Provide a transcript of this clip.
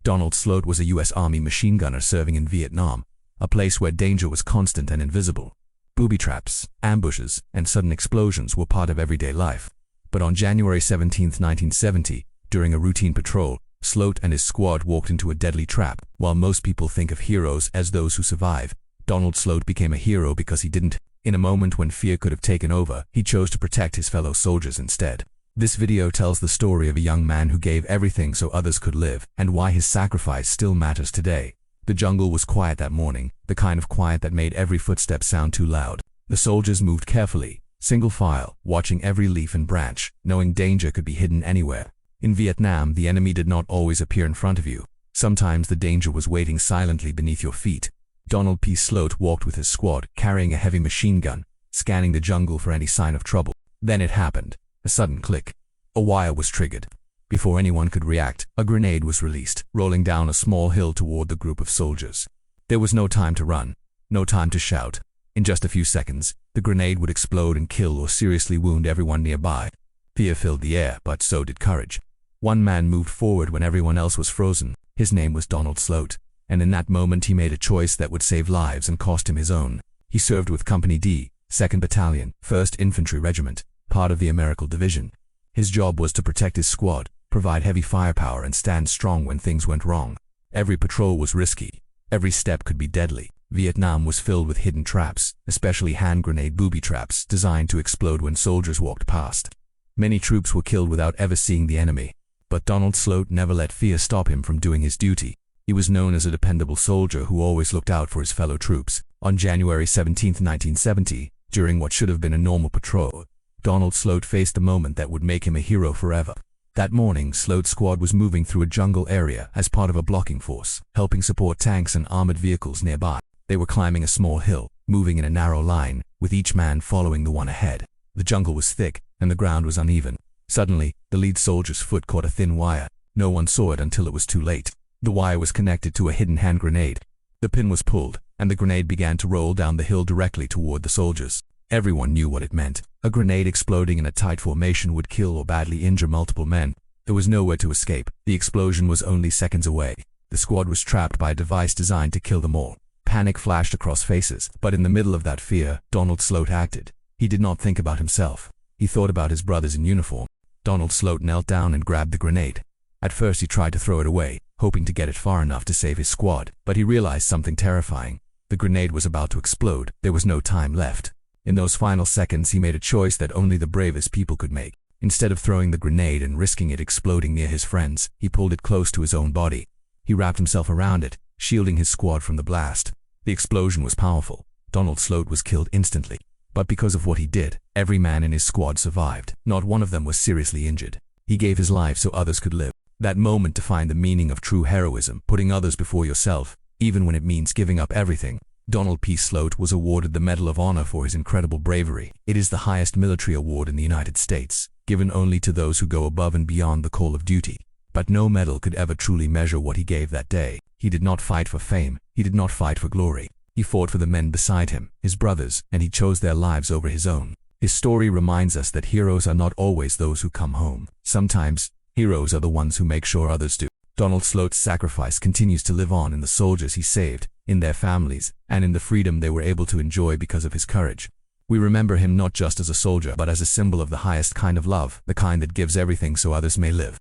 Donald Sloat was a U.S. Army machine gunner serving in Vietnam, a place where danger was constant and invisible. Booby traps, ambushes, and sudden explosions were part of everyday life. But on January 17, 1970, during a routine patrol, Sloat and his squad walked into a deadly trap. While most people think of heroes as those who survive, Donald Sloat became a hero because he didn't. In a moment when fear could have taken over, he chose to protect his fellow soldiers instead. This video tells the story of a young man who gave everything so others could live, and why his sacrifice still matters today. The jungle was quiet that morning, the kind of quiet that made every footstep sound too loud. The soldiers moved carefully, single file, watching every leaf and branch, knowing danger could be hidden anywhere. In Vietnam, the enemy did not always appear in front of you. Sometimes the danger was waiting silently beneath your feet. Donald P. Sloat walked with his squad, carrying a heavy machine gun, scanning the jungle for any sign of trouble. Then it happened. A sudden click. A wire was triggered. Before anyone could react, a grenade was released, rolling down a small hill toward the group of soldiers. There was no time to run, no time to shout. In just a few seconds, the grenade would explode and kill or seriously wound everyone nearby. Fear filled the air, but so did courage. One man moved forward when everyone else was frozen. His name was Donald Sloat. And in that moment he made a choice that would save lives and cost him his own. He served with Company D, 2nd Battalion, 1st Infantry Regiment, part of the American Division. His job was to protect his squad, provide heavy firepower, and stand strong when things went wrong. Every patrol was risky. Every step could be deadly. Vietnam was filled with hidden traps, especially hand grenade booby traps designed to explode when soldiers walked past. Many troops were killed without ever seeing the enemy. But Donald Sloat never let fear stop him from doing his duty. He was known as a dependable soldier who always looked out for his fellow troops. On January 17, 1970, during what should have been a normal patrol, Donald Sloat faced a moment that would make him a hero forever. That morning, Sloat's squad was moving through a jungle area as part of a blocking force, helping support tanks and armored vehicles nearby. They were climbing a small hill, moving in a narrow line, with each man following the one ahead. The jungle was thick, and the ground was uneven. Suddenly, the lead soldier's foot caught a thin wire. No one saw it until it was too late. The wire was connected to a hidden hand grenade. The pin was pulled, and the grenade began to roll down the hill directly toward the soldiers. Everyone knew what it meant. A grenade exploding in a tight formation would kill or badly injure multiple men. There was nowhere to escape. The explosion was only seconds away. The squad was trapped by a device designed to kill them all. Panic flashed across faces, but in the middle of that fear, Donald Sloat acted. He did not think about himself. He thought about his brothers in uniform. Donald Sloat knelt down and grabbed the grenade. At first he tried to throw it away, hoping to get it far enough to save his squad, but he realized something terrifying. The grenade was about to explode. There was no time left. In those final seconds, he made a choice that only the bravest people could make. Instead of throwing the grenade and risking it exploding near his friends, he pulled it close to his own body. He wrapped himself around it, shielding his squad from the blast. The explosion was powerful. Donald Sloat was killed instantly. But because of what he did, every man in his squad survived. Not one of them was seriously injured. He gave his life so others could live. That moment defined the meaning of true heroism, putting others before yourself, even when it means giving up everything. Donald P. Sloat was awarded the Medal of Honor for his incredible bravery. It is the highest military award in the United States, given only to those who go above and beyond the call of duty. But no medal could ever truly measure what he gave that day. He did not fight for fame. He did not fight for glory. He fought for the men beside him, his brothers, and he chose their lives over his own. His story reminds us that heroes are not always those who come home. Sometimes, heroes are the ones who make sure others do. Donald Sloat's sacrifice continues to live on in the soldiers he saved, in their families, and in the freedom they were able to enjoy because of his courage. We remember him not just as a soldier, but as a symbol of the highest kind of love, the kind that gives everything so others may live.